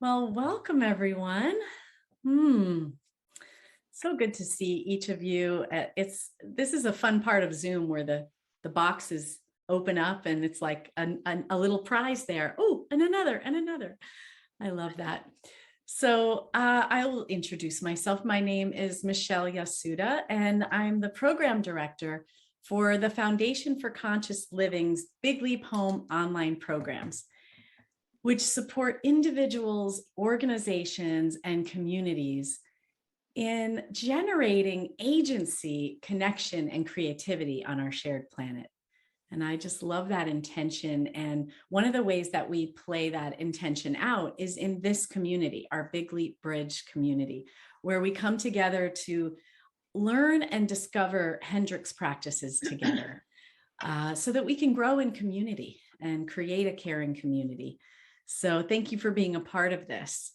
Well, welcome everyone. Hmm. So good to see each of you. This is a fun part of Zoom where the boxes open up and it's like a little prize there. Oh, and another and another. I love that. So I will introduce myself. My name is Michele Yasuda, and I'm the program director for the Foundation for Conscious Living's Big Leap Home online programs, which support individuals, organizations, and communities in generating agency, connection, and creativity on our shared planet. And I just love that intention. And one of the ways that we play that intention out is in this community, our Big Leap Bridge community, where we come together to learn and discover Hendricks practices together so that we can grow in community and create a caring community. So thank you for being a part of this.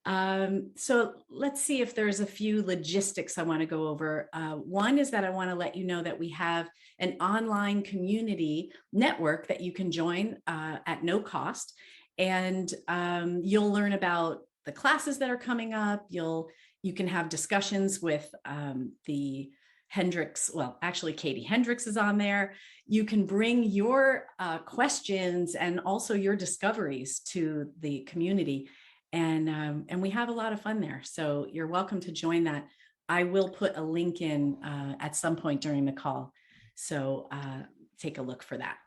So let's see if there's a few logistics I want to go over. One is that I want to let you know that we have an online community network that you can join at no cost. And you'll learn about the classes that are coming up. You can have discussions with the Hendricks, well, actually, Katie Hendricks is on there. You can bring your questions and also your discoveries to the community. And we have a lot of fun there. So you're welcome to join that. I will put a link in at some point during the call. So take a look for that.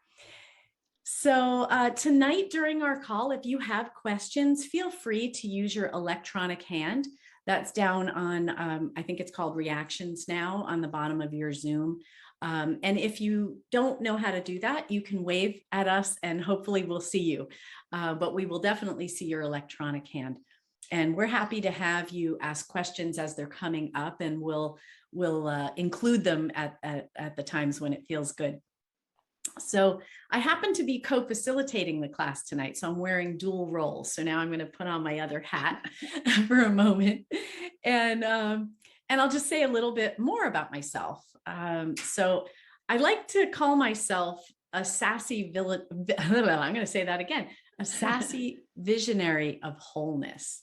So tonight during our call, if you have questions, feel free to use your electronic hand. That's down on, I think it's called reactions now on the bottom of your Zoom. And if you don't know how to do that, you can wave at us and hopefully we'll see you. But we will definitely see your electronic hand. And we're happy to have you ask questions as they're coming up, and we'll include them at the times when it feels good. So I happen to be co-facilitating the class tonight, so I'm wearing dual roles. So now I'm going to put on my other hat for a moment, and I'll just say a little bit more about myself. So I like to call myself a sassy villain. I'm going to say that again: a sassy visionary of wholeness.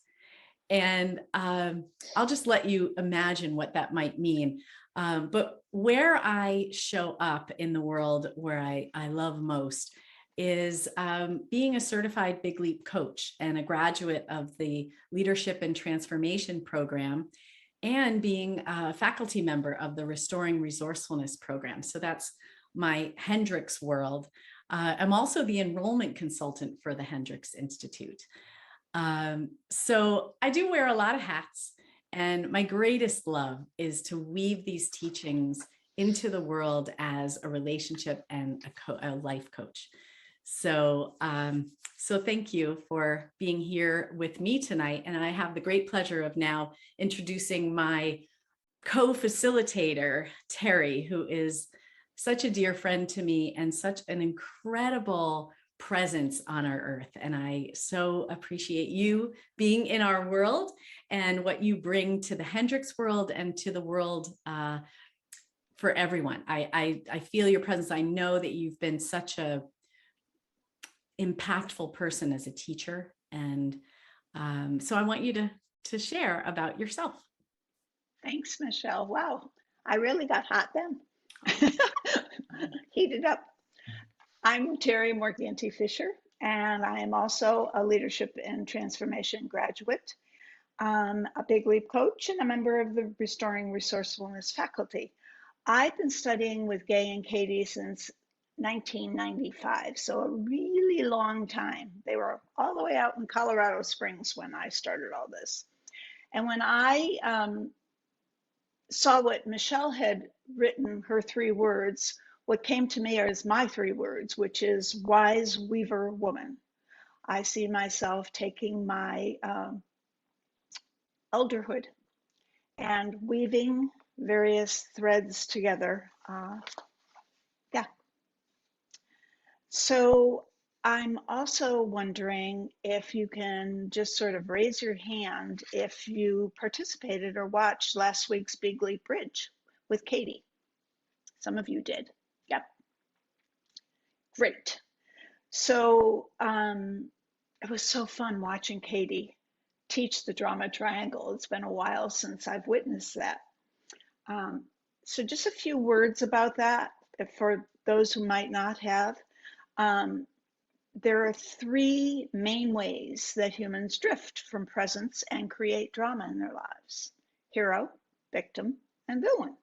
And I'll just let you imagine what that might mean. But where I show up in the world, where I love most, is being a certified Big Leap coach and a graduate of the Leadership and Transformation program, and being a faculty member of the Restoring Resourcefulness program. So that's my Hendricks world. I'm also the enrollment consultant for the Hendricks Institute. So I do wear a lot of hats, and my greatest love is to weave these teachings into the world as a relationship and a life coach. So, so thank you for being here with me tonight. And I have the great pleasure of now introducing my co-facilitator, Terry, who is such a dear friend to me and such an incredible presence on our earth. And I so appreciate you being in our world and what you bring to the Hendricks world and to the world for everyone. I feel your presence. I know that you've been such a impactful person as a teacher. And so I want you to share about yourself. Thanks, Michele. Wow, I really got hot then. Heated up. I'm Terry Morganti-Fisher, and I am also a leadership and transformation graduate, a Big Leap coach, and a member of the Restoring Resourcefulness faculty. I've been studying with Gay and Katie since 1995, so a really long time. They were all the way out in Colorado Springs when I started all this. And when I saw what Michele had written, her 3 words, what came to me as my 3 words, which is wise weaver woman. I see myself taking my elderhood and weaving various threads together. Yeah. So I'm also wondering if you can just sort of raise your hand if you participated or watched last week's Big Leap Bridge with Katie. Some of you did. Yep. Great. So it was so fun watching Katie teach the drama triangle. It's been a while since I've witnessed that. So just a few words about that for those who might not have. Um, there are three main ways that humans drift from presence and create drama in their lives: hero, victim, and villain.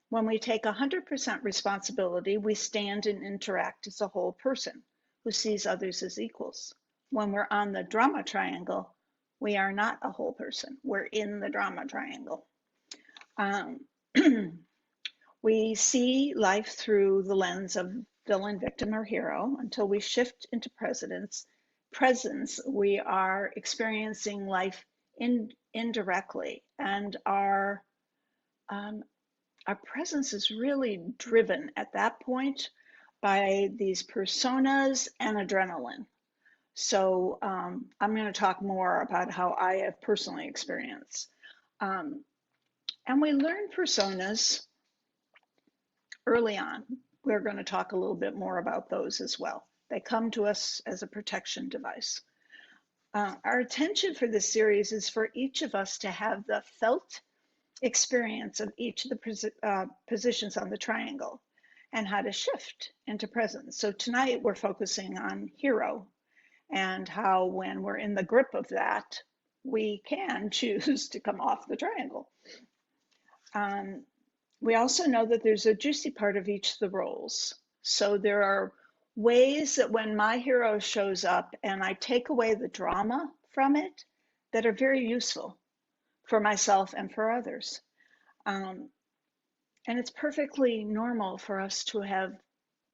When we take 100% responsibility, we stand and interact as a whole person who sees others as equals. When we're on the drama triangle, we are not a whole person. We're in the drama triangle. Um, we see life through the lens of villain, victim, or hero. Until we shift into presence, we are experiencing life indirectly, and our presence is really driven at that point by these personas and adrenaline. So I'm going to talk more about how I have personally experienced. And we learn personas early on. We're going to talk a little bit more about those as well. They come to us as a protection device. Our intention for this series is for each of us to have the felt experience of each of the positions on the triangle and how to shift into presence. So tonight we're focusing on hero and how when we're in the grip of that, we can choose to come off the triangle. We also know that there's a juicy part of each of the roles. So there are ways that when my hero shows up and I take away the drama from it that are very useful for myself and for others. And it's perfectly normal for us to have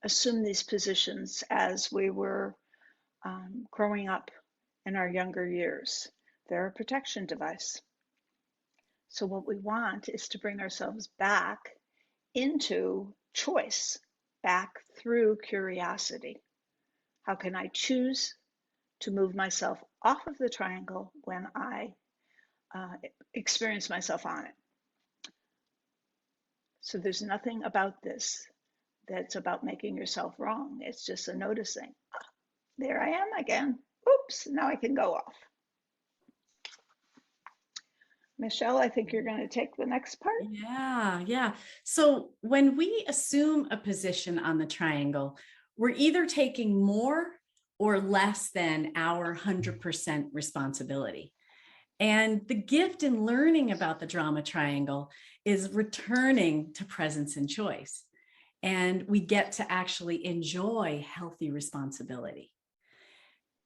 assumed these positions as we were growing up in our younger years. They're a protection device. So what we want is to bring ourselves back into choice, back through curiosity. How can I choose to move myself off of the triangle when I experience myself on it? So there's nothing about this that's about making yourself wrong. It's just a noticing. There I am again. Oops, now I can go off. Michele, I think you're going to take the next part. Yeah. So when we assume a position on the triangle, we're either taking more or less than our 100% responsibility. And the gift in learning about the drama triangle is returning to presence and choice. And we get to actually enjoy healthy responsibility.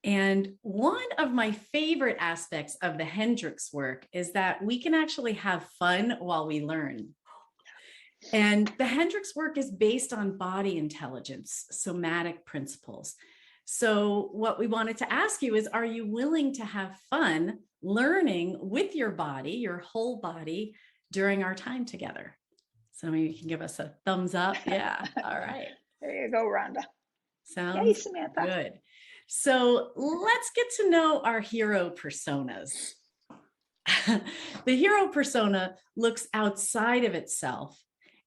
And one of my favorite aspects of the Hendricks work is that we can actually have fun while we learn. And the Hendricks work is based on body intelligence, somatic principles. So what we wanted to ask you is, are you willing to have fun learning with your body, your whole body, during our time together? So maybe you can give us a thumbs up. Yeah. All right. There you go, Rhonda. Sounds Yay, Samantha. good. So let's get to know our hero personas. The hero persona looks outside of itself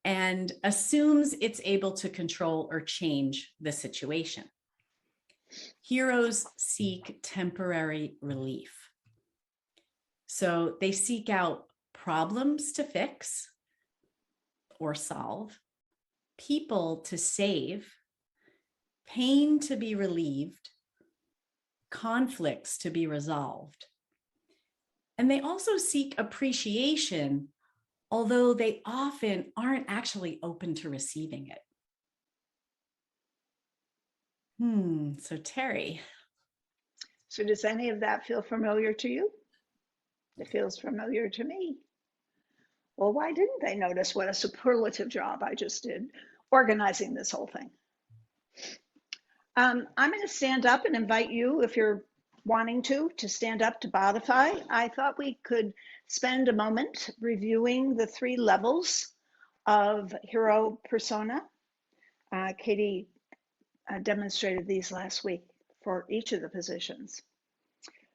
and assumes it's able to control or change the situation. Heroes seek temporary relief. So they seek out problems to fix or solve, people to save, pain to be relieved, conflicts to be resolved. And they also seek appreciation, although they often aren't actually open to receiving it. So Terry. So does any of that feel familiar to you? It feels familiar to me. Well, why didn't they notice what a superlative job I just did organizing this whole thing? I'm going to stand up and invite you, if you're wanting to stand up to Bodify. I thought we could spend a moment reviewing the 3 levels of hero persona. Katie demonstrated these last week for each of the positions.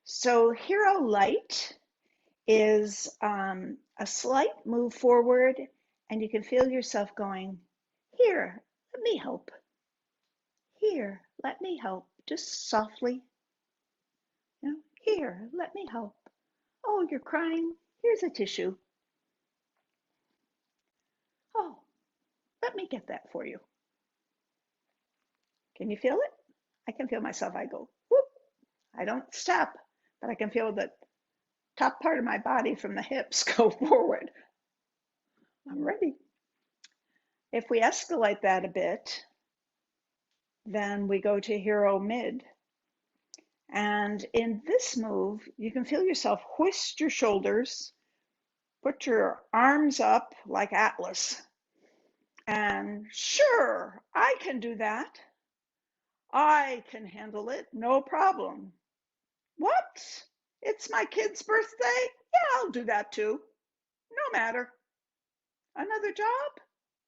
So hero light is a slight move forward, and you can feel yourself going, here, let me help. Here, let me help, just softly. You know, Here, let me help. Oh, you're crying? Here's a tissue. Oh, let me get that for you. Can you feel it? I can feel myself. I go, whoop. I don't step, but I can feel the top part of my body from the hips go forward. I'm ready. If we escalate that a bit, then we go to hero mid. And in this move, you can feel yourself hoist your shoulders, put your arms up like Atlas. And sure, I can do that. I can handle it, no problem. What? It's my kid's birthday? Yeah, I'll do that too. No matter. Another job?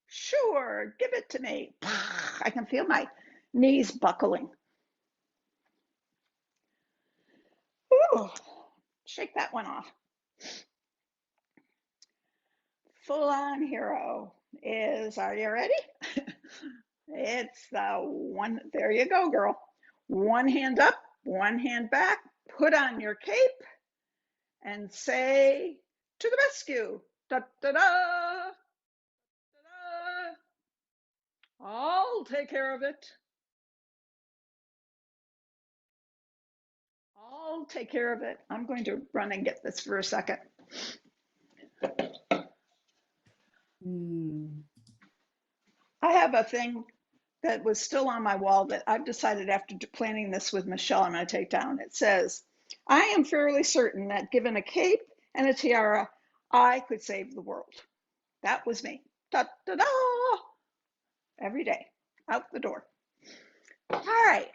Sure, give it to me. I can feel my knees buckling. Ooh, shake that one off. Full on hero is, are you ready? It's the one, there you go, girl. One hand up, one hand back, put on your cape and say, to the rescue. Da, da, da, da, da. I'll take care of it. I'll take care of it. I'm going to run and get this for a second. I have a thing that was still on my wall that I've decided after planning this with Michele, I'm going to take down. It says, I am fairly certain that given a cape and a tiara, I could save the world. That was me. Da, da, da. Every day, out the door. All right.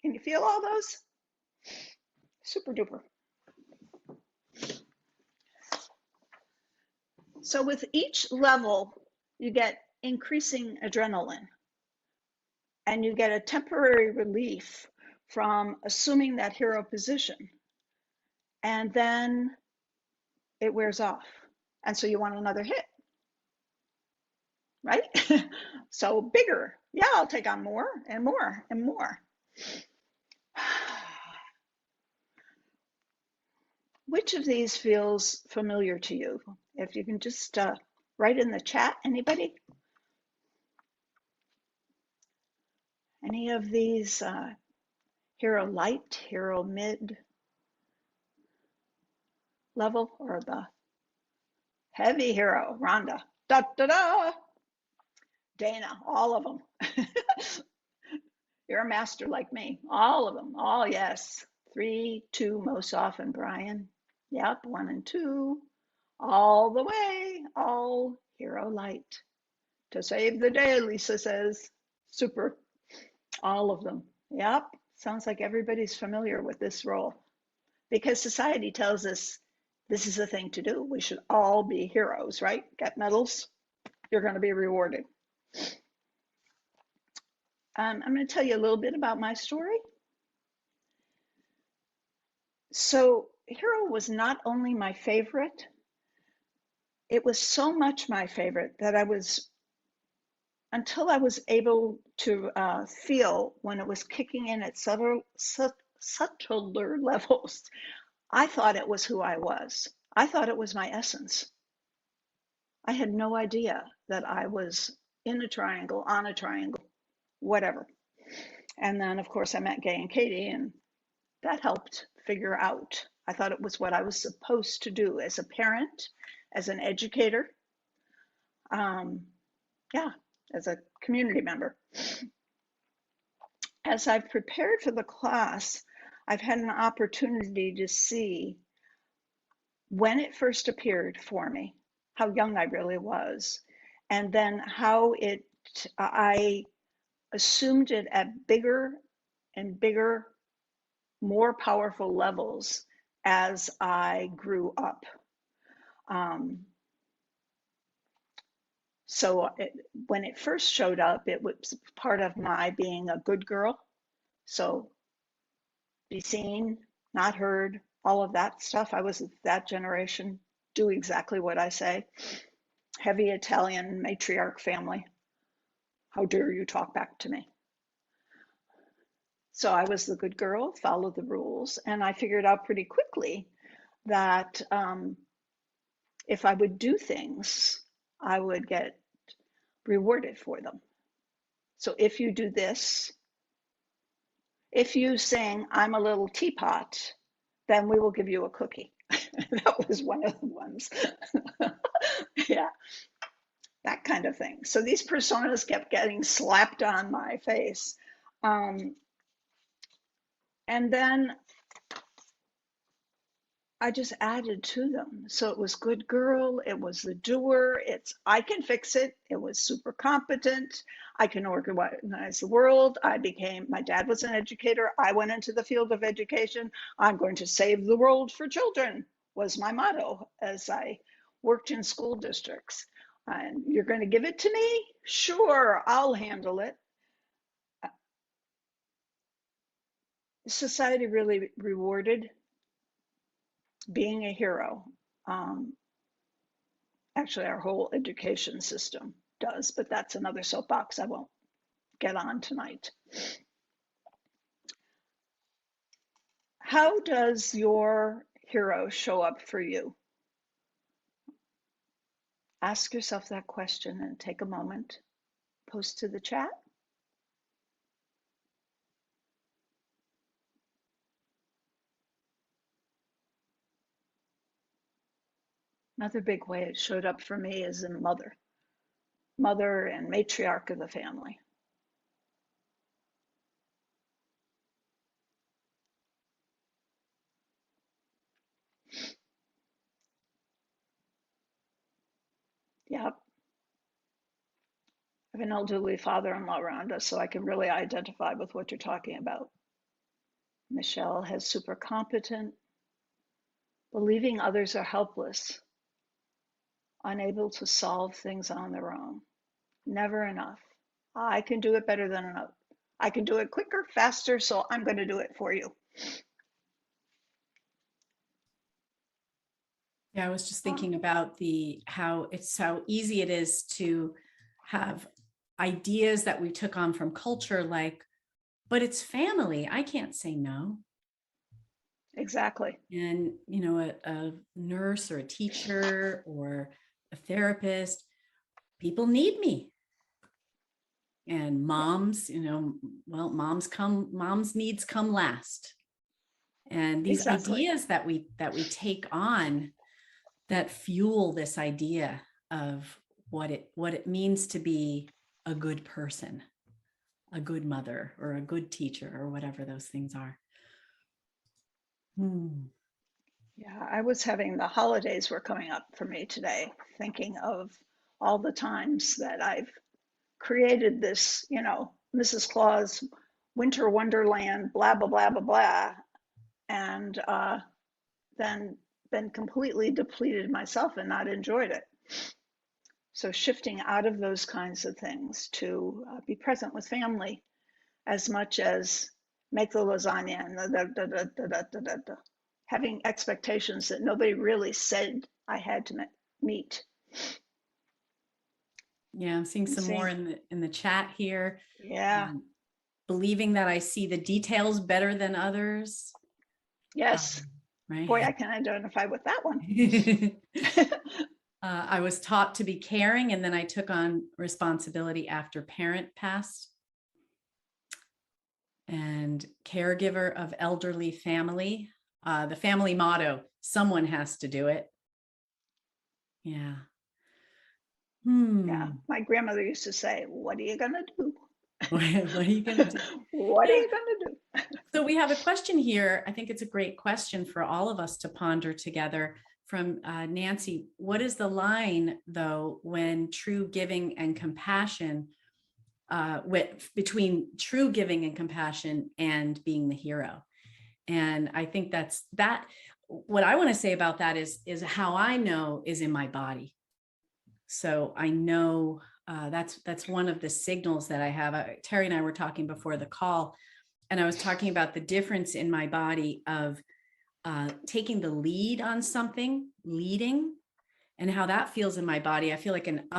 Can you feel all those? Super duper. So with each level, you get increasing adrenaline and you get a temporary relief from assuming that hero position. And then it wears off. And so you want another hit, right? So bigger. Yeah, I'll take on more and more and more. Which of these feels familiar to you? If you can just write in the chat, anybody? Any of these hero light, hero mid level, or the heavy hero, Rhonda? Da da da! Dana, all of them. You're a master like me. All of them. All yes. 3, 2 most often, Brian. Yep, 1 and 2. All the way. All hero light. To save the day, Lisa says. Super. All of them. Yep. Sounds like everybody's familiar with this role. Because society tells us this is the thing to do. We should all be heroes, right? Get medals. You're going to be rewarded. I'm going to tell you a little bit about my story. So hero was not only my favorite, it was so much my favorite that until I was able to feel when it was kicking in at subtler levels, I thought it was who I was. I thought it was my essence. I had no idea that I was in a triangle, on a triangle, whatever. And then, of course, I met Gay and Katie, and that helped figure out. I thought it was what I was supposed to do as a parent, as an educator, yeah, as a community member. As I've prepared for the class, I've had an opportunity to see when it first appeared for me, how young I really was, and then how I assumed it at bigger and bigger, more powerful levels as I grew up. So when it first showed up, it was part of my being a good girl. So be seen, not heard, all of that stuff. I was that generation, do exactly what I say. Heavy Italian matriarch family. How dare you talk back to me? So I was the good girl, followed the rules, and I figured out pretty quickly that if I would do things, I would get rewarded for them. So if you do this, if you sing, I'm a little teapot, then we will give you a cookie. That was one of the ones. Yeah, that kind of thing. So these personas kept getting slapped on my face. And then I just added to them. So it was good girl, it was the doer, it's I can fix it, it was super competent, I can organize the world. My dad was an educator, I went into the field of education. I'm going to save the world for children was my motto as I worked in school districts. And you're going to give it to me? Sure, I'll handle it. Society really rewarded being a hero. Um, Actually, our whole education system does, but that's another soapbox I won't get on tonight. How does your hero show up for you? Ask yourself that question and take a moment. Post to the chat. Another big way it showed up for me is in mother and matriarch of the family. Yep. I have an elderly father-in-law around us, so I can really identify with what you're talking about. Michele has super competent, believing others are helpless, unable to solve things on their own. Never enough. I can do it better than enough. I can do it quicker, faster, so I'm going to do it for you. Yeah, I was just thinking about how easy it is to have ideas that we took on from culture, like, but it's family, I can't say no. Exactly. And, a nurse or a teacher or a therapist, people need me. And moms, mom's needs come last. And these Exactly. ideas that we take on that fuel this idea of what it means to be a good person, a good mother, or a good teacher, or whatever those things are. Yeah, I was having the holidays were coming up for me today, thinking of all the times that I've created this, Mrs. Claus winter wonderland, blah, blah, blah, blah, blah, and then been completely depleted myself and not enjoyed it. So shifting out of those kinds of things to be present with family as much as make the lasagna and having expectations that nobody really said I had to meet. Yeah, I'm seeing some more in the chat here. Yeah. Believing that I see the details better than others. Yes. Right. Boy, I can identify with that one. I was taught to be caring, and then I took on responsibility after parent passed. And caregiver of elderly family. The family motto, someone has to do it. Yeah. Yeah. My grandmother used to say, what are you going to do? What are you going to do? What are you going to do? So we have a question here. I think it's a great question for all of us to ponder together from Nancy. What is the line, though, when true giving and compassion, between true giving and compassion and being the hero? And I think that's what I want to say about that is how I know is in my body. So I know that's one of the signals that I have. Terry and I were talking before the call, and I was talking about the difference in my body of taking the lead on something, leading, and how that feels in my body. I feel like an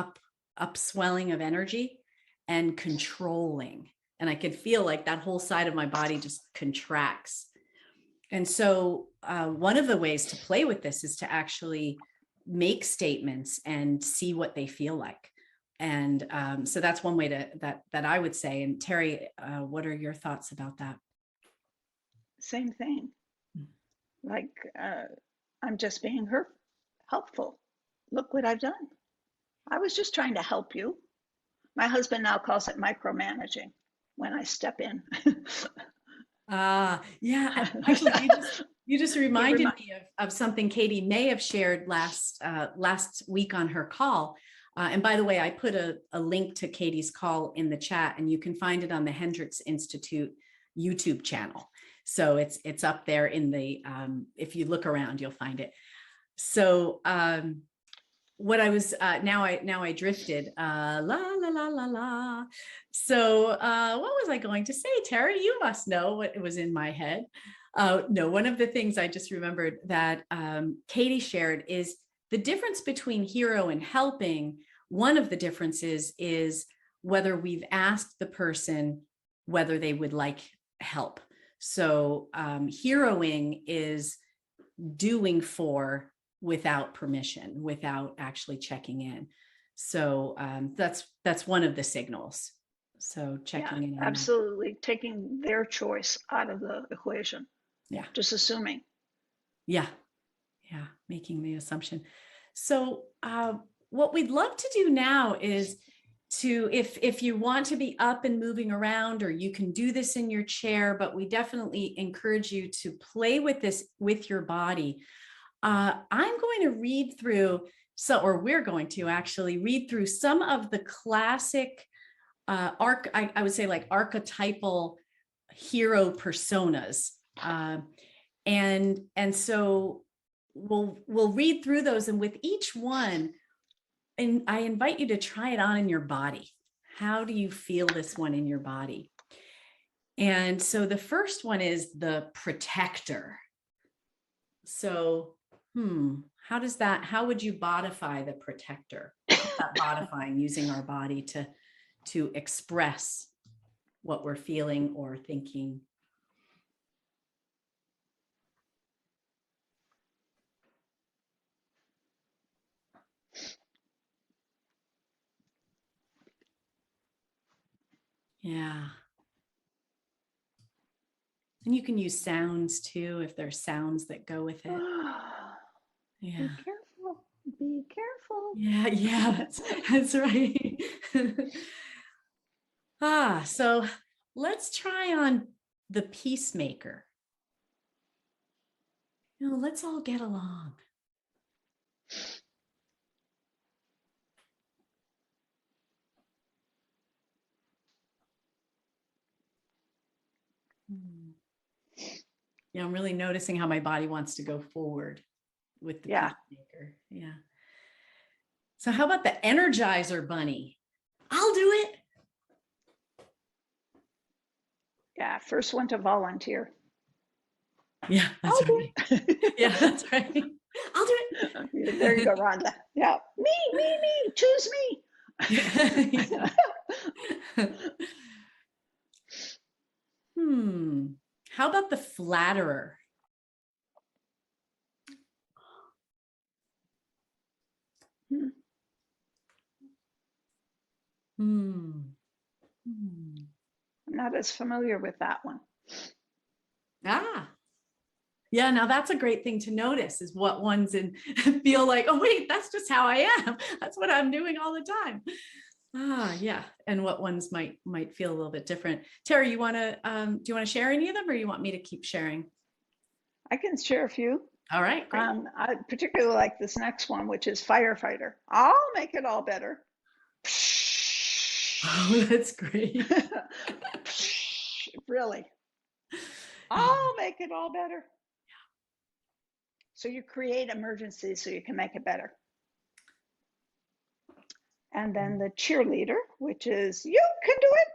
upswelling of energy, and controlling. and I could feel like that whole side of my body just contracts. And so one of the ways to play with this is to actually make statements and see what they feel like. And so that's one way that I would say. And Terry, what are your thoughts about that? Same thing. Like, I'm just being helpful. Look what I've done. I was just trying to help you. My husband now calls it micromanaging when I step in. Yeah. Actually, you just reminded me of something Katie may have shared last week on her call. And by the way, I put a link to Katie's call in the chat, and you can find it on the Hendricks Institute YouTube channel. So it's up there in the, if you look around, you'll find it. So what I was, now I drifted, la, la, la, la, la. So what was I going to say, Terry? You must know what was in my head. No, one of the things I just remembered that Katie shared is the difference between hero and helping. One of the differences is whether we've asked the person whether they would like help. So heroing is doing for without permission, without actually checking in. So that's one of the signals. So checking in. Absolutely. Taking their choice out of the equation. Yeah. Just assuming. Yeah. Yeah. Making the assumption. So what we'd love to do now is to, if you want to be up and moving around, or you can do this in your chair, but we definitely encourage you to play with this with your body. I'm going to read through, we're going to actually read through some of the classic I would say like archetypal hero personas. And so we'll read through those, and with each one, and I invite you to try it on in your body. How do you feel this one in your body? And so the first one is the protector. So, how would you bodify the protector? Bodifying, using our body to express what we're feeling or thinking. Yeah. And you can use sounds too, if there's sounds that go with it. Yeah. Be careful. Be careful. Yeah, that's right. So let's try on the peacemaker. Let's all get along. Yeah, I'm really noticing how my body wants to go forward with the peacemaker. Yeah. So how about the Energizer Bunny? I'll do it. Yeah, first one to volunteer. Yeah, that's right. Yeah, that's right. I'll do it. There you go, Rhonda. Yeah, me, choose me. How about the flatterer? I'm not as familiar with that one. Yeah, now that's a great thing to notice, is what ones feel like, oh wait, that's just how I am. That's what I'm doing all the time. Yeah, and what ones might feel a little bit different. Terry, do you want to share any of them, or you want me to keep sharing? I can share a few. All right, great. I particularly like this next one, which is firefighter. I'll make it all better. Oh, that's great. Really. I'll make it all better. So you create emergencies so you can make it better. And then the cheerleader, which is, you can do it.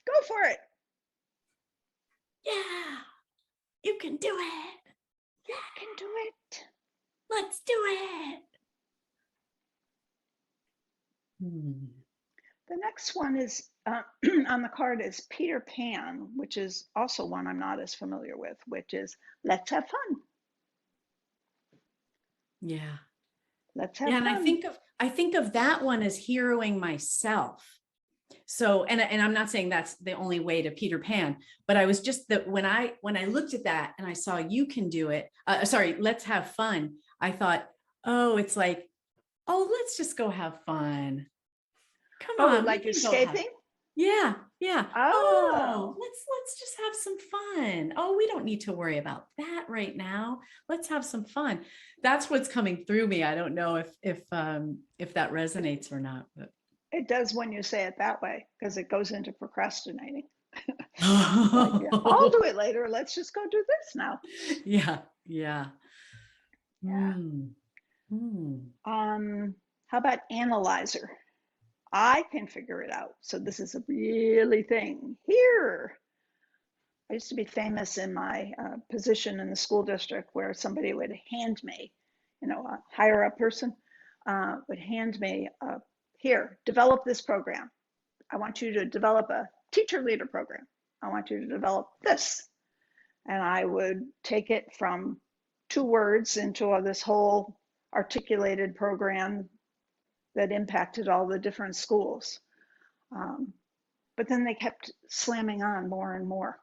Go for it. Yeah, you can do it. You can do it. Let's do it. The next one is on the card is Peter Pan, which is also one I'm not as familiar with, which is let's have fun. Yeah. Let's have Yeah. And fun. I think of that one as heroing myself. So, and I'm not saying that's the only way to Peter Pan, but I was just that when I looked at that and I saw you can do it, sorry, let's have fun. I thought, oh, it's like, oh, let's just go have fun. Come Oh, on, we like can go have. escaping? Yeah, yeah. Oh, Oh, let's just have some fun. Oh, we don't need to worry about that right now. Let's have some fun. That's what's coming through me. I don't know if that resonates or not, but it does when you say it that way because it goes into procrastinating. Like, yeah, I'll do it later. Let's just go do this now. yeah, yeah. Yeah. Mm, mm. How about analyzer? I can figure it out. So this is a really thing. Here, I used to be famous in my position in the school district where somebody would hand me, a higher up person would hand me, here, develop this program. I want you to develop a teacher leader program. I want you to develop this. And I would take it from 2 words into this whole articulated program that impacted all the different schools. Um, but then they kept slamming on more and more.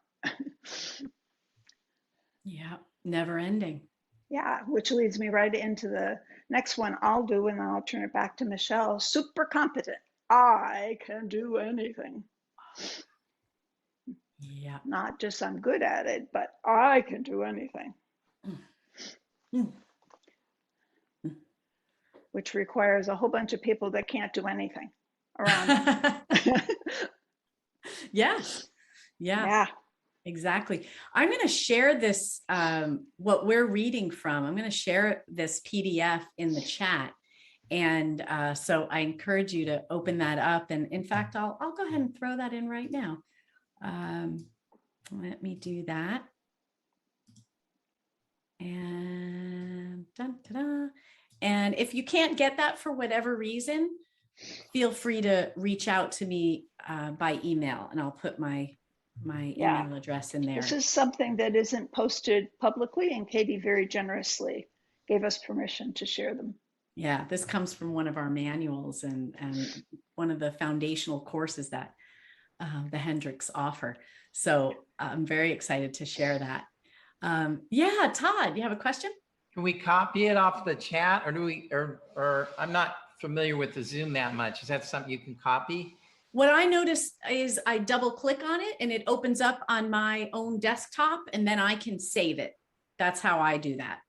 Yeah, never ending. Yeah, which leads me right into the next one I'll do, and then I'll turn it back to Michele. Super competent. I can do anything. Yeah. Not just I'm good at it, but I can do anything, Mm. which requires a whole bunch of people that can't do anything around me. Yes. Yeah, Yeah, exactly. I'm going to share this, what we're reading from. I'm going to share this PDF in the chat. And so I encourage you to open that up. And in fact, I'll go ahead and throw that in right now. Let me do that. And dun, ta-da. And if you can't get that for whatever reason, feel free to reach out to me by email, and I'll put my yeah. email address in This there. is something that isn't posted publicly, and Katie very generously gave us permission to share them. Yeah, this comes from one of our manuals and one of the foundational courses that the Hendricks offer. So I'm very excited to share that. Yeah, Todd, you have a question? Can we copy it off the chat, or do we, or I'm not familiar with the Zoom that much. Is that something you can copy? What I noticed is I double click on it and it opens up on my own desktop, and then I can save it. That's how I do that.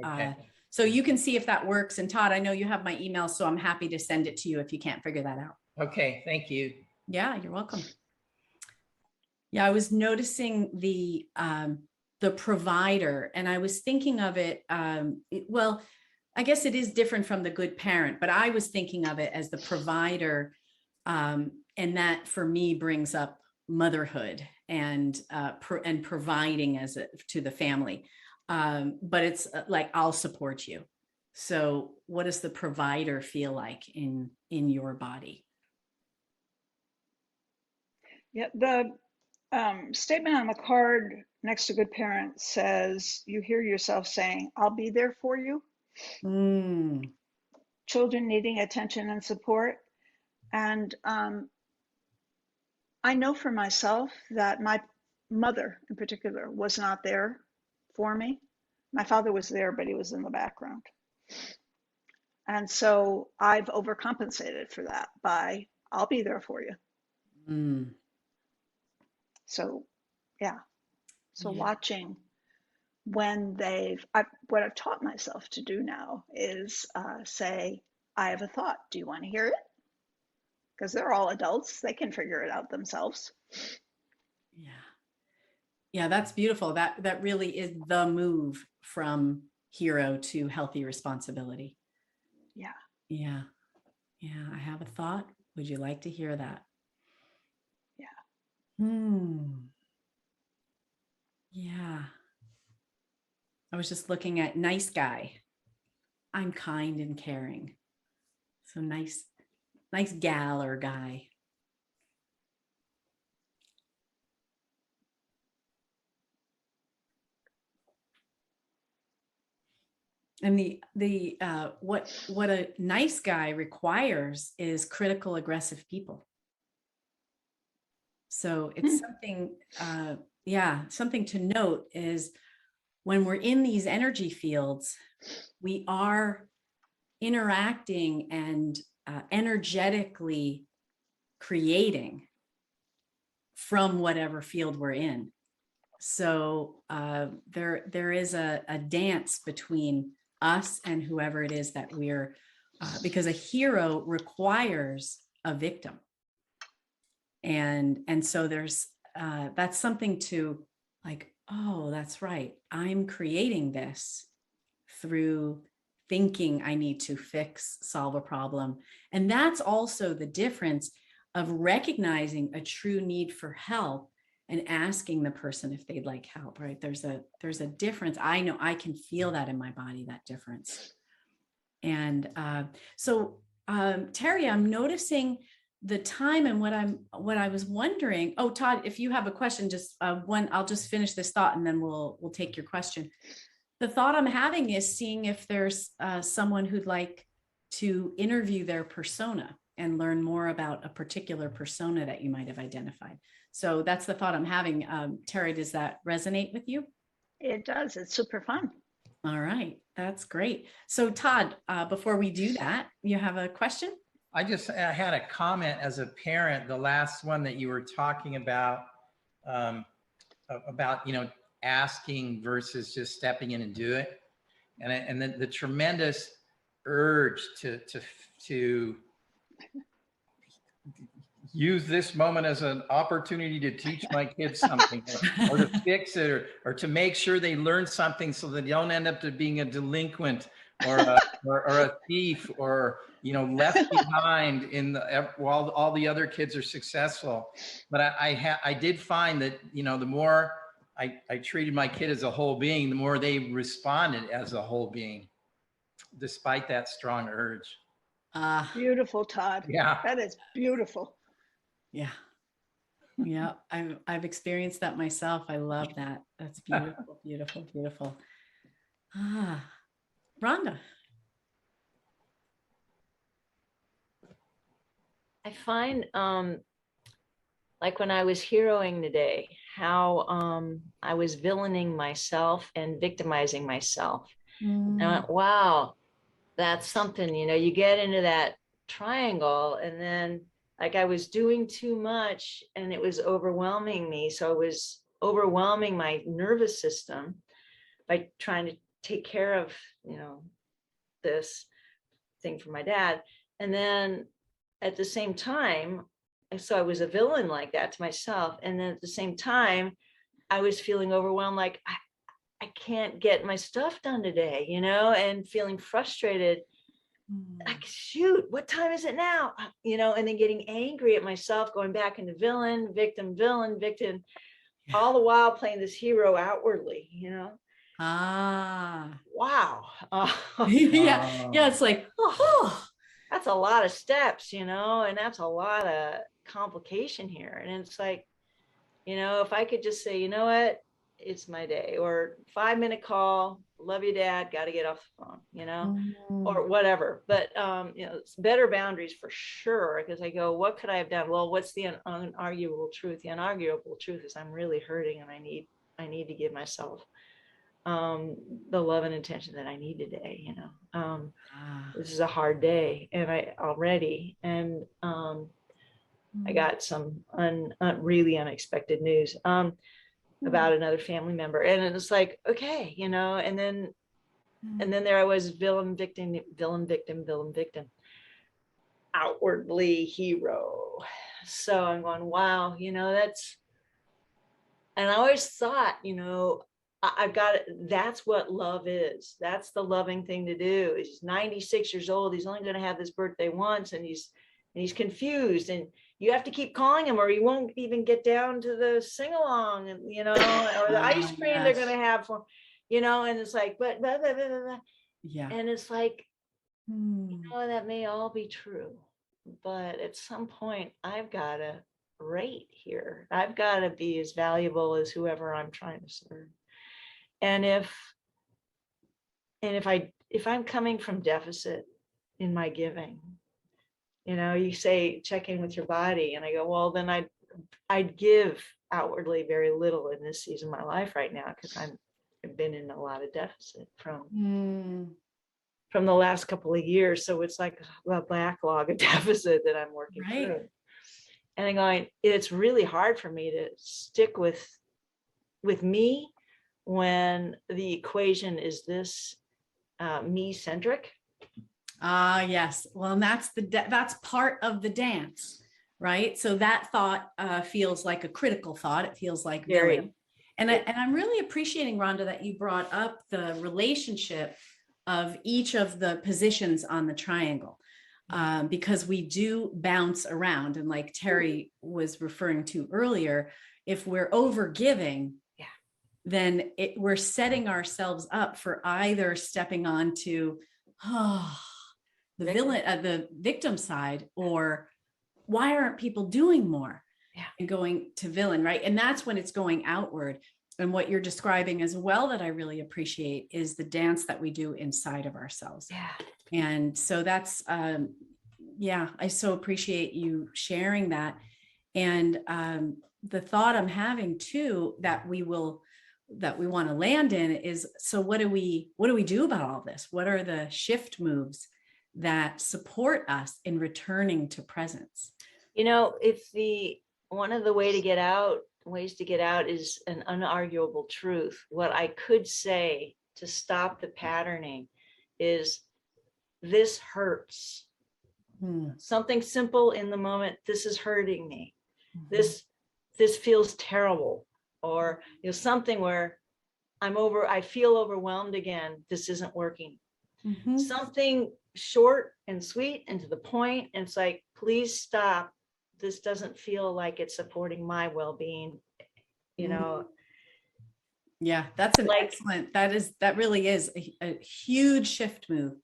Okay. So you can see if that works. And Todd, I know you have my email, so I'm happy to send it to you if you can't figure that out. Okay, thank you. Yeah, you're welcome. Yeah, I was noticing the provider, and I was thinking of it, well, I guess it is different from the good parent, but I was thinking of it as the provider. And that for me brings up motherhood and providing to the family. But it's like, I'll support you. So what does the provider feel like in your body? Yeah, the statement on the card next to good parent says, you hear yourself saying, I'll be there for you. Mm. Children needing attention and support. And I know for myself that my mother in particular was not there for me. My father was there, but he was in the background. And so I've overcompensated for that by, I'll be there for you. Mm. So, yeah. So Yeah. watching when what I've taught myself to do now is say, I have a thought. Do you want to hear it? Because they're all adults. They can figure it out themselves. Yeah. Yeah, that's beautiful. That really is the move from hero to healthy responsibility. Yeah. Yeah. Yeah. I have a thought. Would you like to hear that? Yeah. Yeah. I was just looking at nice guy. I'm kind and caring. So nice nice gal or guy. And what a nice guy requires is critical, aggressive people. So it's something, something to note is when we're in these energy fields, we are interacting and energetically creating from whatever field we're in. So there is a dance between us and whoever it is that we're, because a hero requires a victim. And so there's, that's something to like, oh, that's right. I'm creating this through thinking I need to fix, solve a problem. And that's also the difference of recognizing a true need for help and asking the person if they'd like help, right? There's a difference. I know I can feel that in my body, that difference. And Terry, I'm noticing the time, and what I was wondering, oh, Todd, if you have a question, just I'll just finish this thought and then we'll take your question. The thought I'm having is seeing if there's someone who'd like to interview their persona and learn more about a particular persona that you might have identified. So that's the thought I'm having. Terry, does that resonate with you? It does. It's super fun. All right, that's great. So Todd, before we do that, you have a question? I had a comment as a parent, the last one that you were talking about, asking versus just stepping in and do it. And then the tremendous urge to use this moment as an opportunity to teach my kids something or to fix it or to make sure they learn something so that they don't end up to being a delinquent or a thief or, left behind while all the other kids are successful. But I did find that, the more I treated my kid as a whole being, the more they responded as a whole being, despite that strong urge. Beautiful, Todd. Yeah. That is beautiful. Yeah. Yeah. I've experienced that myself. I love that. That's beautiful, beautiful, beautiful. Rhonda. I find like when I was heroing today, how I was villaining myself and victimizing myself. And I went, wow, that's something, you get into that triangle, and then like I was doing too much and it was overwhelming me. So I was overwhelming my nervous system by trying to take care of, this thing for my dad. And then at the same time, so I was a villain like that to myself. And then at the same time, I was feeling overwhelmed, like I can't get my stuff done today, and feeling frustrated. Like, shoot, what time is it now? And then getting angry at myself, going back into villain, victim, all the while playing this hero outwardly, Wow. Yeah. It's like, oh, that's a lot of steps, and that's a lot of complication here. And it's like, if I could just say, you know what, it's my day, or 5-minute call, love you, Dad, got to get off the phone, or whatever. But, it's better boundaries for sure. Because I go, what could I have done? Well, what's the unarguable truth? The unarguable truth is I'm really hurting, and I need to give myself the love and attention that I need today. This is a hard day, and I got some really unexpected news about another family member, and it's like, okay, and then there I was, villain, victim, outwardly hero. So I'm going, wow, that's, and I always thought, I've got it. That's what love is. That's the loving thing to do. He's 96 years old. He's only going to have this birthday once, and he's confused, and you have to keep calling him, or he won't even get down to the sing along, and or the ice cream they're going to have for, and it's like, but blah, blah, blah, blah, blah. Yeah. And it's like, that may all be true. but at some point I've got to rate here. I've got to be as valuable as whoever I'm trying to serve. And if I'm coming from deficit in my giving, you say check in with your body, and I go, well, then I'd give outwardly very little in this season of my life right now, because I've been in a lot of deficit from the last couple of years. So it's like a backlog of deficit that I'm working through. And I'm going, it's really hard for me to stick with me when the equation is this me centric. Yes. Well, and that's part of the dance, right? So that thought feels like a critical thought. It feels like villain. And I'm really appreciating, Rhonda, that you brought up the relationship of each of the positions on the triangle, because we do bounce around. And like Terry was referring to earlier, if we're over giving, then we're setting ourselves up for either stepping onto the victim side, or why aren't people doing more, and going to villain, right? And that's when it's going outward. And what you're describing as well that I really appreciate is the dance that we do inside of ourselves. And so that's I so appreciate you sharing that. And the thought I'm having too that we want to land in is, so what do we do about all this? What are the shift moves that support us in returning to presence? If one of the ways to get out is an unarguable truth. What I could say to stop the patterning is, this hurts. Something simple in the moment. This is hurting me. This feels terrible. Or something where I feel overwhelmed again. This isn't working. Something short and sweet and to the point. And it's like, please stop. This doesn't feel like it's supporting my well-being. Yeah, that's an excellent, that really is a huge shift move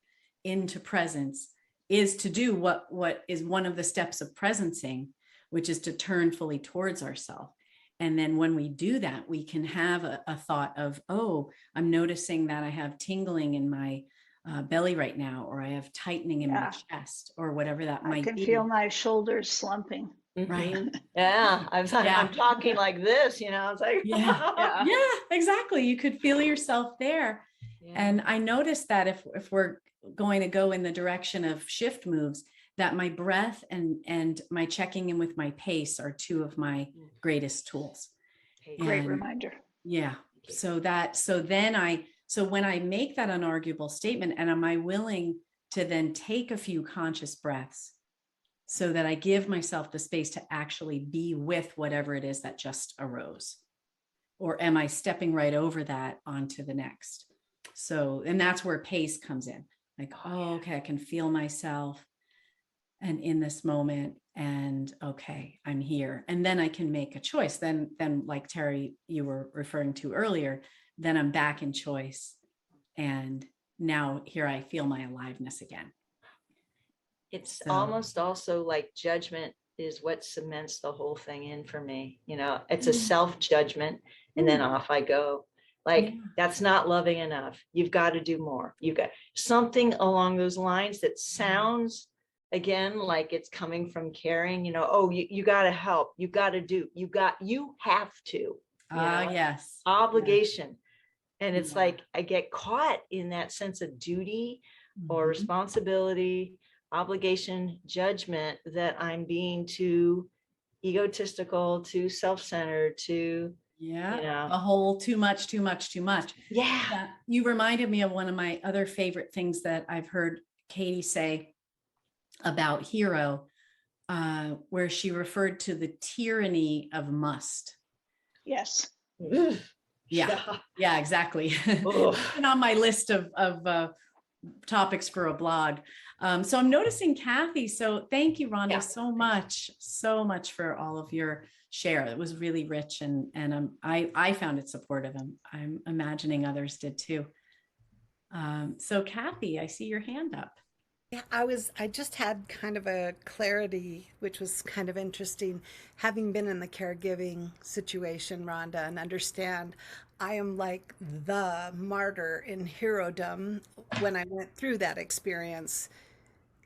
into presence, is to do what is one of the steps of presencing, which is to turn fully towards ourselves. And then when we do that, we can have a thought of, oh, I'm noticing that I have tingling in my belly right now, or I have tightening in my chest, or whatever that might be. I can feel my shoulders slumping. Right. I'm talking like this, it's like, yeah, exactly. You could feel yourself there. And I noticed that if we're going to go in the direction of shift moves, that my breath and my checking in with my pace are two of my greatest tools. Great reminder. Yeah. So when I make that unarguable statement, and am I willing to then take a few conscious breaths so that I give myself the space to actually be with whatever it is that just arose? Or am I stepping right over that onto the next? So, and that's where pace comes in. Like, okay, I can feel myself and in this moment, and okay, I'm here. And then I can make a choice. Then like Terry, you were referring to earlier, then I'm back in choice. And now here I feel my aliveness again. It's almost also like judgment is what cements the whole thing in for me. It's a self-judgment, and then off I go. Like, that's not loving enough. You've got to do more. You've got something along those lines that sounds, again, like it's coming from caring, you got to help. You got to do, you have to. Yes. Obligation. And it's like, I get caught in that sense of duty or responsibility, obligation, judgment, that I'm being too egotistical, too self-centered, too, a whole too much. Yeah. You reminded me of one of my other favorite things that I've heard Katie say about Hero, where she referred to the tyranny of must. Yes. Yeah, exactly. It's been on my list of topics for a blog. So I'm noticing Kathy. So thank you, Rhonda, so much for all of your share. It was really rich, and I found it supportive. I'm imagining others did too. So Kathy, I see your hand up. Yeah, I just had kind of a clarity, which was kind of interesting, having been in the caregiving situation, Rhonda, and understand I am like the martyr in herodom when I went through that experience.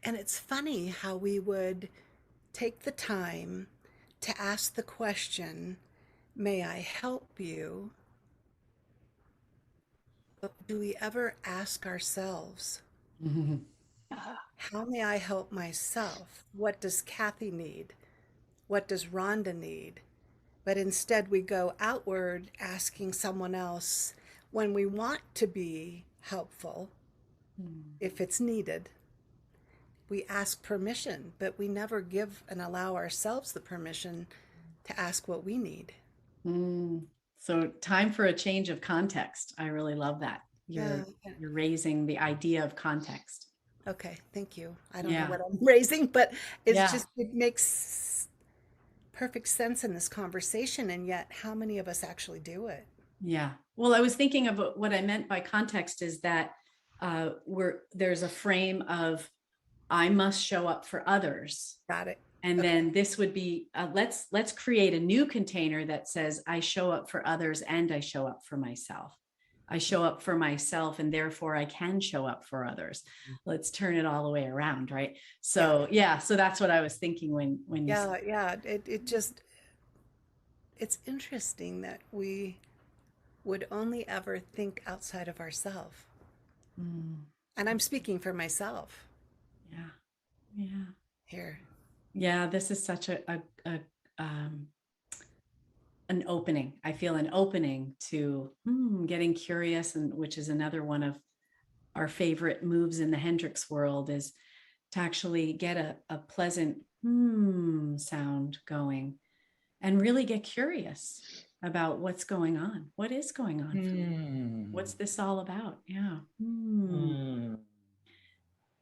And it's funny how we would take the time to ask the question, may I help you? But do we ever ask ourselves, Mhm. how may I help myself? What does Kathy need? What does Rhonda need? But instead, we go outward asking someone else when we want to be helpful, if it's needed. We ask permission, but we never give and allow ourselves the permission to ask what we need. Mm. So time for a change of context. I really love that. Yeah. You're raising the idea of context. Okay. Thank you. I don't know Yeah. what I'm raising, but it's Yeah. just, it makes perfect sense in this conversation. And yet, how many of us actually do it? Yeah. Well, I was thinking of what I meant by context is that there's a frame of I must show up for others. Got it. And Okay. then this would be let's create a new container that says I show up for others and I show up for myself. I show up for myself and therefore I can show up for others. Let's turn it all the way around, right? So yeah, so that's what I was thinking when you said. Yeah. It just, it's interesting that we would only ever think outside of ourselves. Mm, And I'm speaking for myself yeah, yeah, here. yeah. This is such um, an opening. I feel an opening to getting curious, and which is another one of our favorite moves in the Hendrix world is to actually get a pleasant sound going and really get curious about what's going on. What is going on for me? What's this all about? Yeah.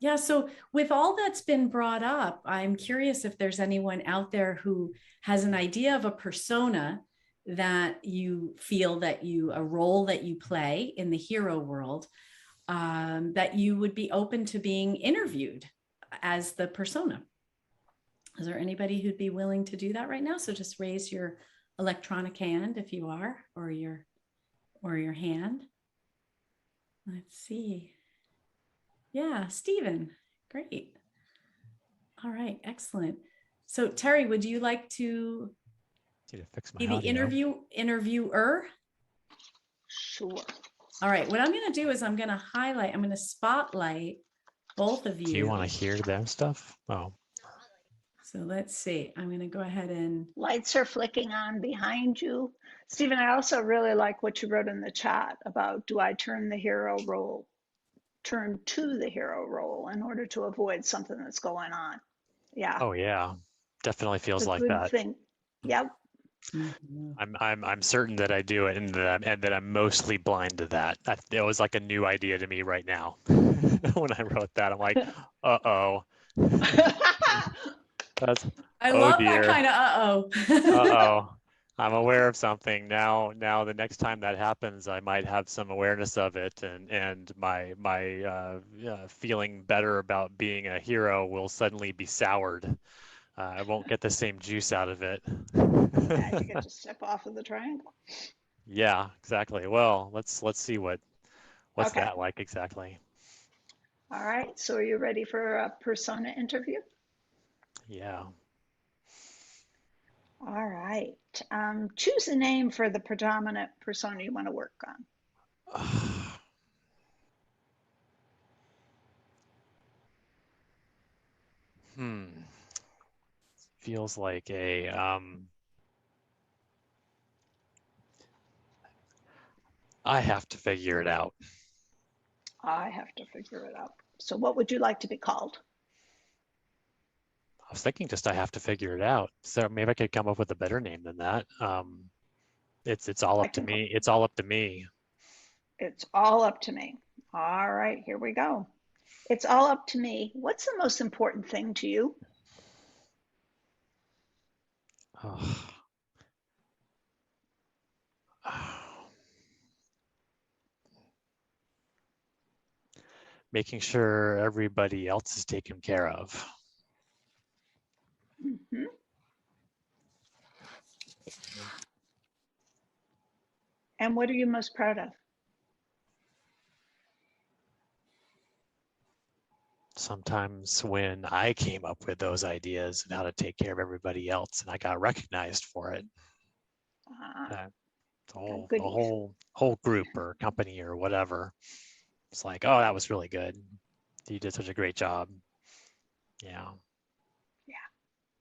Yeah. So, with all that's been brought up, I'm curious if there's anyone out there who has an idea of a persona that you feel that a role that you play in the hero world, that you would be open to being interviewed as the persona. Is there anybody who'd be willing to do that right now? So just raise your electronic hand if you are, or your hand. Let's see. Yeah, Stephen. Great. All right, excellent. So Terry, would you like to Need to fix my be the audio. interviewer? Sure. All right, what I'm going to do is I'm going to spotlight both of Do you want to you. hear them stuff? Oh, So let's see. I'm going to go ahead and Lights are flicking on behind you. Stephen, I also really like what you wrote in the chat about, do I turn to the hero role in order to avoid something that's going on? Yeah, oh yeah, definitely feels it's a like good that. thing. Yep. I'm certain that I do it, and that I'm mostly blind to that. It was like a new idea to me right now. When I wrote that, I'm like, uh-oh. That's, I oh love that dear. kind of uh-oh. Uh-oh. I'm aware of something now. Now, the next time that happens, I might have some awareness of it, and my feeling better about being a hero will suddenly be soured. I won't get the same juice out of it. Yeah, you get to step off of the triangle. Yeah, exactly. Well, let's see what's Okay. that like exactly. All right. So are you ready for a persona interview? Yeah. All right. Choose a name for the predominant persona you want to work on. Feels like a I have to figure it out. I have to figure it out. So what would you like to be called? I was thinking just I have to figure it out. So maybe I could come up with a better name than that. It's all I up to can me. It's all up to me. It's all up to me. All right, here we go. It's all up to me. What's the most important thing to you? Oh. making sure everybody else is taken care of. Mhm. And what are you most proud of? Sometimes when I came up with those ideas and how to take care of everybody else, and I got recognized for it, the Goodies. whole group or company or whatever, it's like, oh, that was really good. You did such a great job. Yeah. Yeah.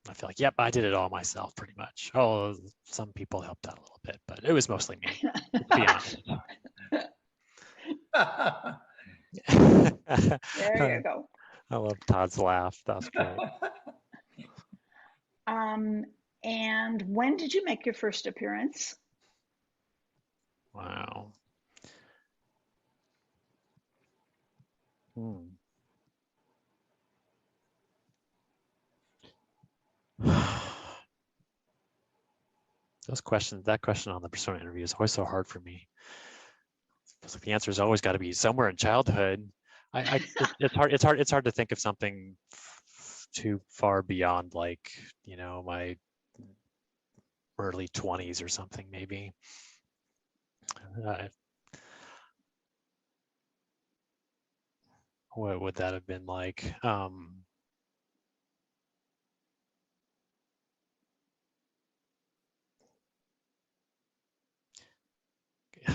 I feel like, yep, I did it all myself pretty much. Oh, some people helped out a little bit, but it was mostly me, to be honest. There you go. I love Todd's laugh. That's great. And when did you make your first appearance? Wow. Those questions, that question on the persona interview is always so hard for me. Feels like the answer has always got to be somewhere in childhood. It's hard to think of something too far beyond, like, my early 20s or something, maybe. What would that have been like? I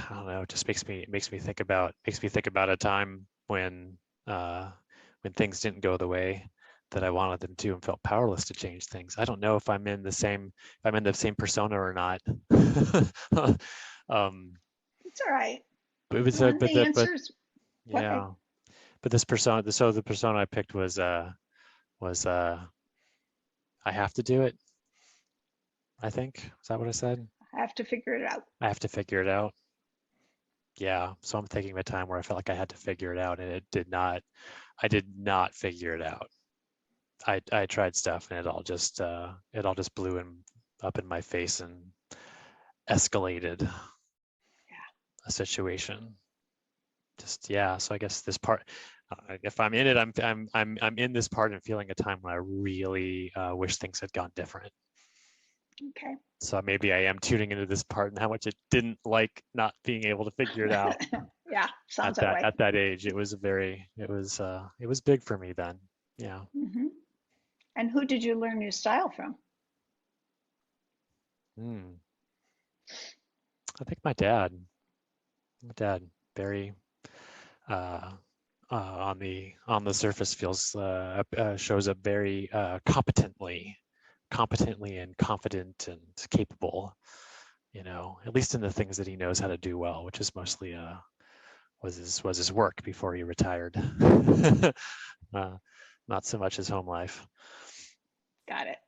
don't know. It just makes me think about a time when things didn't go the way that I wanted them to and felt powerless to change things. I don't know if I'm in the same persona or not. It's all right. But it was The answers. yeah. But this persona, the persona I picked was I have to do it. I think, is that what I said? I have to figure it out. I have to figure it out. Yeah, so I'm thinking of a time where I felt like I had to figure it out, and I did not figure it out. I tried stuff, and it all just blew up in my face and escalated a situation. Just, yeah. So I guess this part, if I'm in it, I'm in this part and feeling a time when I really wish things had gone different. Okay. So maybe I am tuning into this part and how much it didn't like not being able to figure it out. Yeah, sounds that way. At that age, it was big for me then. Yeah. Mm-hmm. And who did you learn your style from? I think my dad. Very on the surface shows up very competently and confident and capable, at least in the things that he knows how to do well, which is mostly was his work before he retired. Not so much his home life. Got it.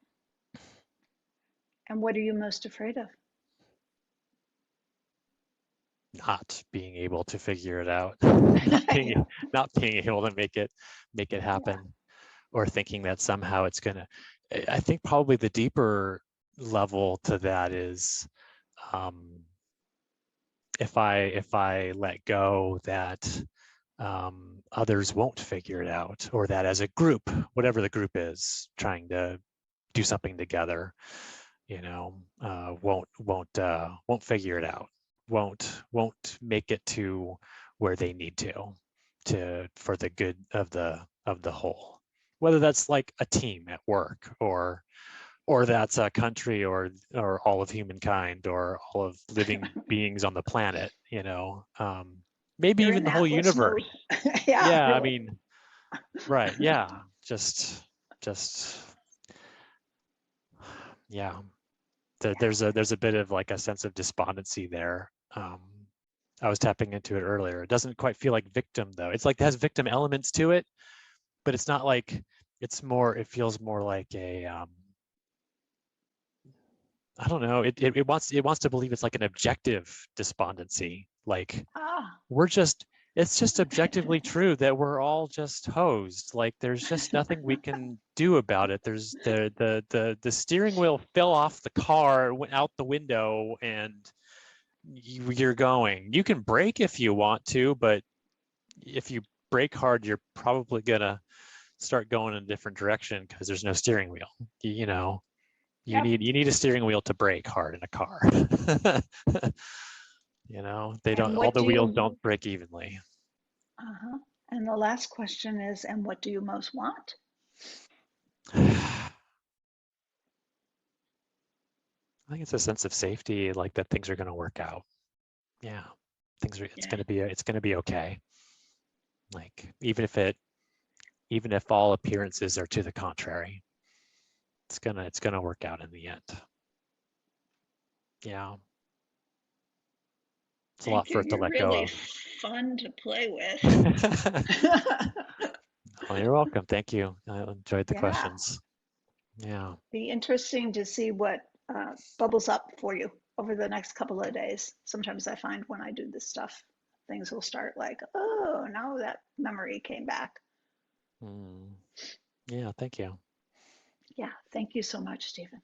And what are you most afraid of? Not being able to figure it out. not being able to make it happen, or thinking that somehow it's gonna. I think probably the deeper level to that is if I let go, that others won't figure it out, or that as a group, whatever the group is trying to do something together, won't figure it out, won't make it to where they need to for the good of the whole, whether that's like a team at work, or that's a country, or all of humankind, or all of living beings on the planet, maybe You're even in the whole Atlas universe. mode. Yeah, Yeah, really. I mean, right, yeah, just yeah. There's a bit of like a sense of despondency there. I was tapping into it earlier. It doesn't quite feel like victim though. It's like it has victim elements to it, but it's not like, it feels more like a I don't know. It wants to believe it's like an objective despondency. Like it's just objectively true that we're all just hosed. Like there's just nothing we can do about it. There's the steering wheel fell off the car, went out the window, and you're going. You can brake if you want to, but if you brake hard, you're probably gonna start going in a different direction because there's no steering wheel. You know, you need a steering wheel to brake hard in a car. You know, they don't, And all what the do wheels you, don't brake evenly. uh-huh. And the last question is, and what do you most want? I think it's a sense of safety, like that things are going to work out. Yeah, it's Yeah. going to be okay. Like even if all appearances are to the contrary, it's gonna work out in the end. Yeah. It's a lot Thank for you. it to You're let go really of. fun to play with. Oh, you're welcome. Thank you. I enjoyed the Yeah. questions. Yeah. Be interesting to see what bubbles up for you over the next couple of days. Sometimes I find when I do this stuff, things will start like, oh, now that memory came back. Yeah, thank you. Yeah, thank you so much, Stephen.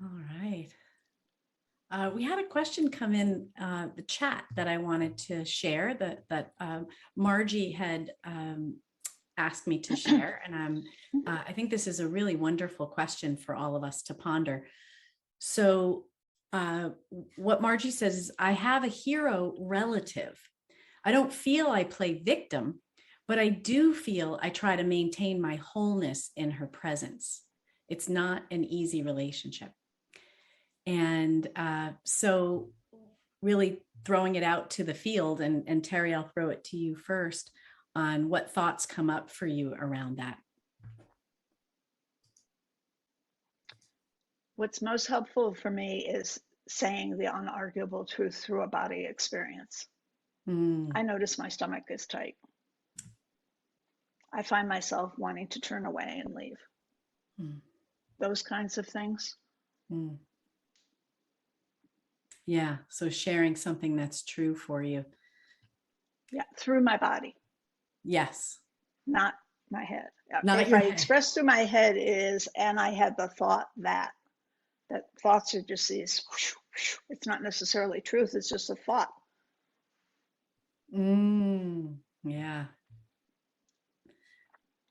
All right. We had a question come in the chat that I wanted to share that Margie had asked me to share. And I think this is a really wonderful question for all of us to ponder. So what Margie says is, I have a hero relative. I don't feel I play victim, but I do feel I try to maintain my wholeness in her presence. It's not an easy relationship. And so really throwing it out to the field, and Terry, I'll throw it to you first on what thoughts come up for you around that. What's most helpful for me is saying the unarguable truth through a body experience. I notice my stomach is tight. I find myself wanting to turn away and leave. Those kinds of things. Yeah, so sharing something that's true for you. Yeah, through my body. Yes. Not my head. Not if your I head. express through my head is, and I had the thought that thoughts are just these, it's not necessarily truth, it's just a thought. Yeah.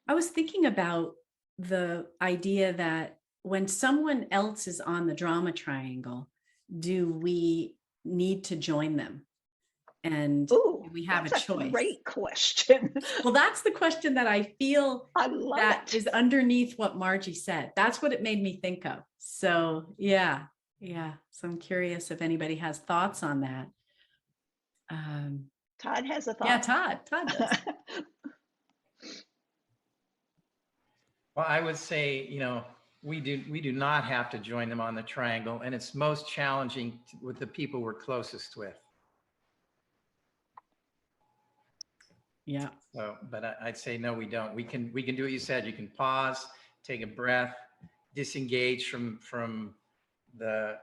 I was thinking about the idea that when someone else is on the drama triangle, do we need to join them? And Ooh, do we have a that's choice? Great question. Well, that's the question that I feel I love that it. is underneath what Margie said. That's what it made me think of. So yeah. So I'm curious if anybody has thoughts on that. Todd has a thought. Yeah, Todd does. Well, I would say, you know, we do not have to join them on the triangle, and it's most challenging with the people we're closest with. Yeah. So, but I'd say no, we don't. We can do what you said. You can pause, take a breath, disengage from the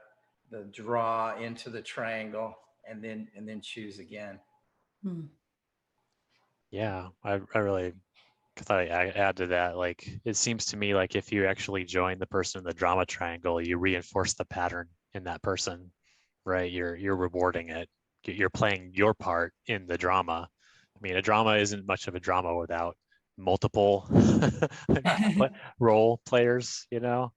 draw into the triangle, and then choose again. Yeah, I really thought I'd add to that. Like, it seems to me like if you actually join the person in the drama triangle, you reinforce the pattern in that person, right? You're rewarding it. You're playing your part in the drama. I mean, a drama isn't much of a drama without multiple role players, you know?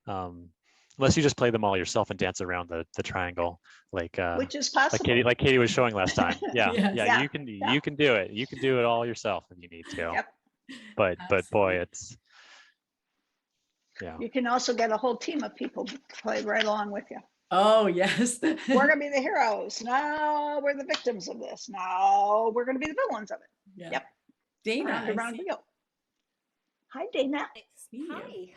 Unless you just play them all yourself and dance around the triangle, like Which is possible. like Katie was showing last time. Yeah, Yes. yeah, you can do it. You can do it all yourself if you need to. Yep. But boy, it's You can also get a whole team of people to play right along with you. Oh yes. We're gonna be the heroes. Now we're the victims of this. Now we're gonna be the villains of it. Yeah. Yep. Dana, Round and round we go. Hi, Dana. Hi.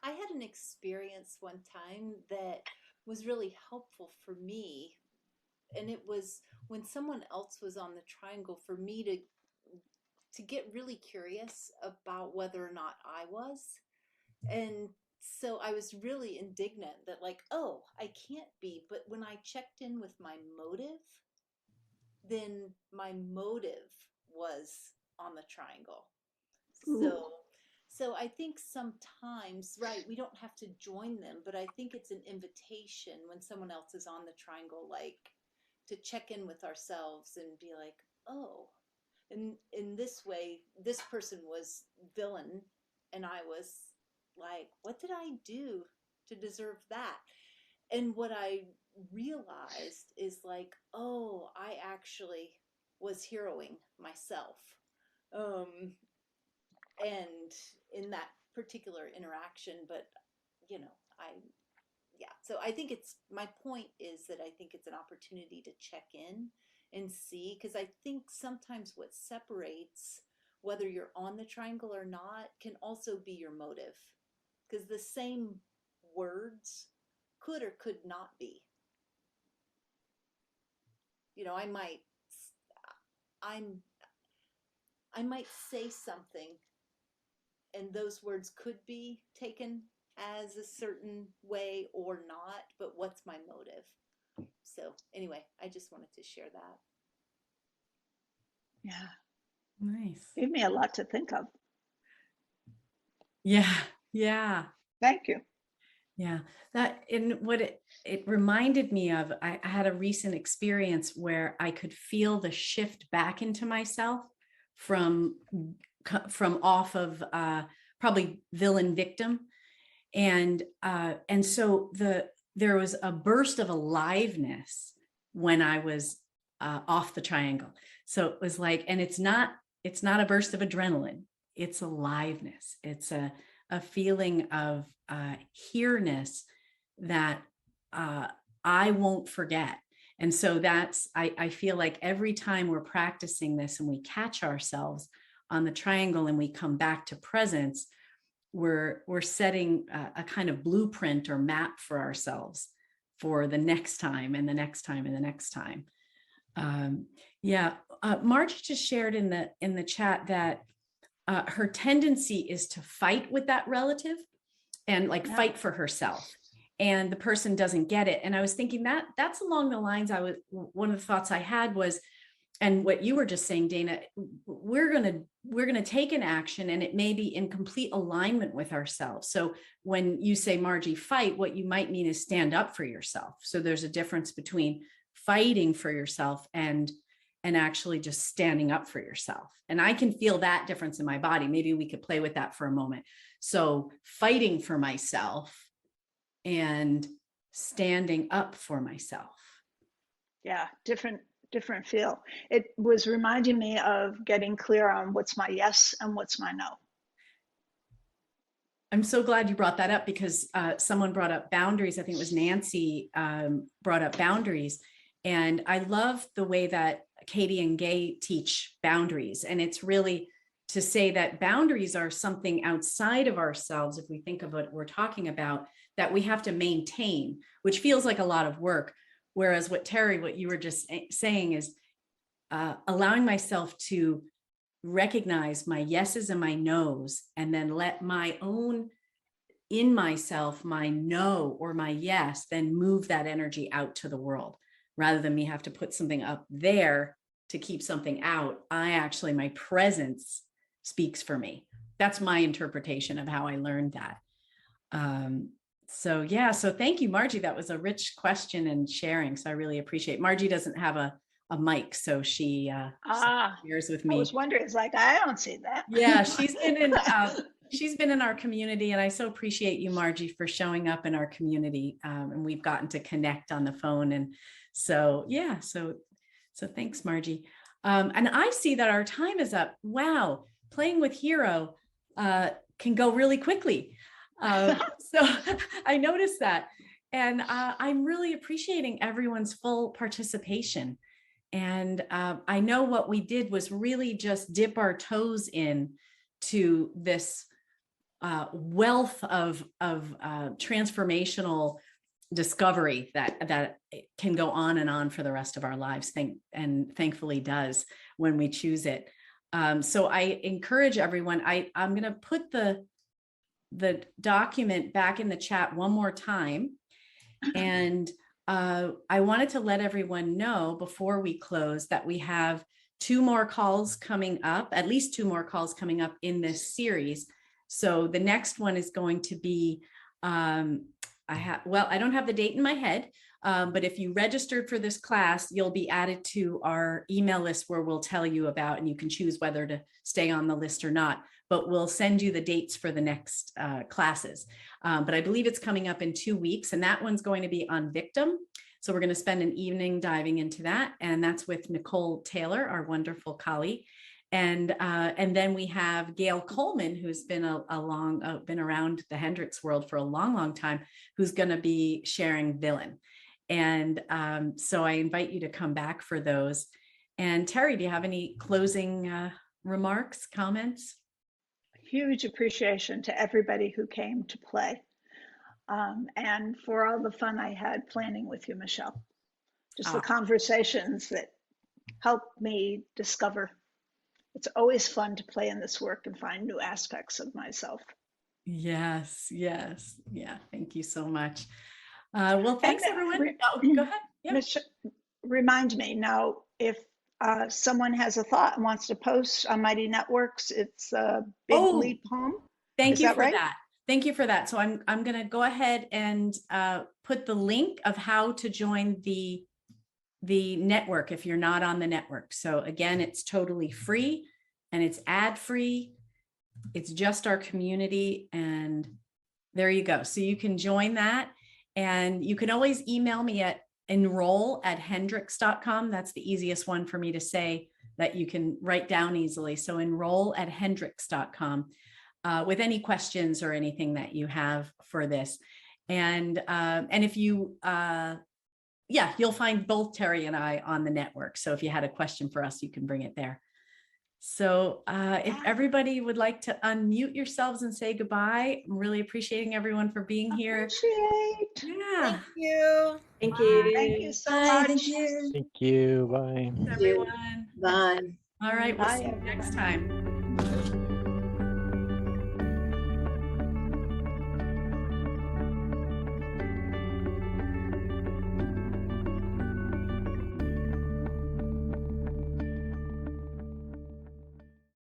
I had an experience one time that was really helpful for me. And it was when someone else was on the triangle, for me to get really curious about whether or not I was. And so I was really indignant that, like, oh, I can't be. But when I checked in with my motive, then my motive was on the triangle. So I think sometimes, right, we don't have to join them, but I think it's an invitation when someone else is on the triangle, like, to check in with ourselves and be like, oh, in this way, this person was villain, and I was like, what did I do to deserve that? And what I realized is like, oh, I actually was heroing myself. And in that particular interaction, but you know, yeah. So I think my point is that I think it's an opportunity to check in and see, because I think sometimes what separates whether you're on the triangle or not can also be your motive, because the same words could or could not be. You know, I might say something and those words could be taken as a certain way or not, but what's my motive? So anyway, I just wanted to share that. Yeah. Nice. Gave me a lot to think of. Yeah. Yeah. Thank you. Yeah. That, and what it reminded me of, I had a recent experience where I could feel the shift back into myself from off of probably villain victim. And so there was a burst of aliveness when I was off the triangle. So it was like, and it's not a burst of adrenaline, it's aliveness. It's a feeling of here-ness that I won't forget. And so that's, I feel like every time we're practicing this and we catch ourselves on the triangle and we come back to presence, we're setting a kind of blueprint or map for ourselves for the next time and the next time and the next time. Margie just shared in the chat that her tendency is to fight with that relative and fight for herself, and the person doesn't get it. And I was thinking that's along the lines one of the thoughts I had was, and what you were just saying, Dana, we're going to take an action and it may be in complete alignment with ourselves. So when you say, Margie, fight, what you might mean is stand up for yourself. So there's a difference between fighting for yourself and actually just standing up for yourself. And I can feel that difference in my body. Maybe we could play with that for a moment. So fighting for myself and standing up for myself. Yeah, different feel. It was reminding me of getting clear on what's my yes and what's my no. I'm so glad you brought that up, because someone brought up boundaries. I think it was Nancy brought up boundaries. And I love the way that Katie and Gay teach boundaries. And it's really to say that boundaries are something outside of ourselves, if we think of what we're talking about, that we have to maintain, which feels like a lot of work. Whereas what you were just saying is allowing myself to recognize my yeses and my nos, and then let my own in myself, my no or my yes, then move that energy out to the world, rather than me have to put something up there to keep something out. My presence speaks for me. That's my interpretation of how I learned that. So thank you, Margie. That was a rich question and sharing. So I really appreciate it. Margie doesn't have a mic, so she shares with me. I was wondering, it's like, I don't see that. Yeah, she's been in our community, and I so appreciate you, Margie, for showing up in our community. And we've gotten to connect on the phone. And so thanks, Margie. And I see that our time is up. Wow, playing with Hero can go really quickly. So I noticed that, and I'm really appreciating everyone's full participation. And I know what we did was really just dip our toes in to this wealth of transformational discovery that can go on and on for the rest of our lives, and thankfully does when we choose it. So I encourage everyone, I'm going to put the document back in the chat one more time. And I wanted to let everyone know before we close that we have at least two more calls coming up in this series. So the next one is going to be, I don't have the date in my head, But if you registered for this class, you'll be added to our email list where we'll tell you about, and you can choose whether to stay on the list or not, but we'll send you the dates for the next classes. But I believe it's coming up in 2 weeks, and that one's going to be on victim. So we're going to spend an evening diving into that. And that's with Nicole Taylor, our wonderful colleague. And then we have Gail Coleman, who's been been around the Hendricks world for a long, long time, who's going to be sharing villain. And so I invite you to come back for those. And Terry, do you have any closing remarks, comments? Huge appreciation to everybody who came to play. And for all the fun I had planning with you, Michele. Just the conversations that helped me discover. It's always fun to play in this work and find new aspects of myself. Yes, yes. Yeah, thank you so much. Well, thanks, everyone. Go ahead. Yeah. Remind me now, if someone has a thought and wants to post on Mighty Networks, it's Big Leap Home. Thank you for right? that. Thank you for that. So I'm going to go ahead and put the link of how to join the network if you're not on the network. So again, it's totally free and it's ad free. It's just our community, and there you go. So you can join that, and you can always email me at enroll@hendricks.com. That's the easiest one for me to say that you can write down easily. So enroll@hendricks.com. With any questions or anything that you have for this. And if you, you'll find both Terry and I on the network. So if you had a question for us, you can bring it there. So if everybody would like to unmute yourselves and say goodbye, I'm really appreciating everyone for being here. Yeah. Thank you. Thank you. Thank you so much. Thank you. Thank you. Bye. Everyone. Bye. All right. We'll Bye, see you next time.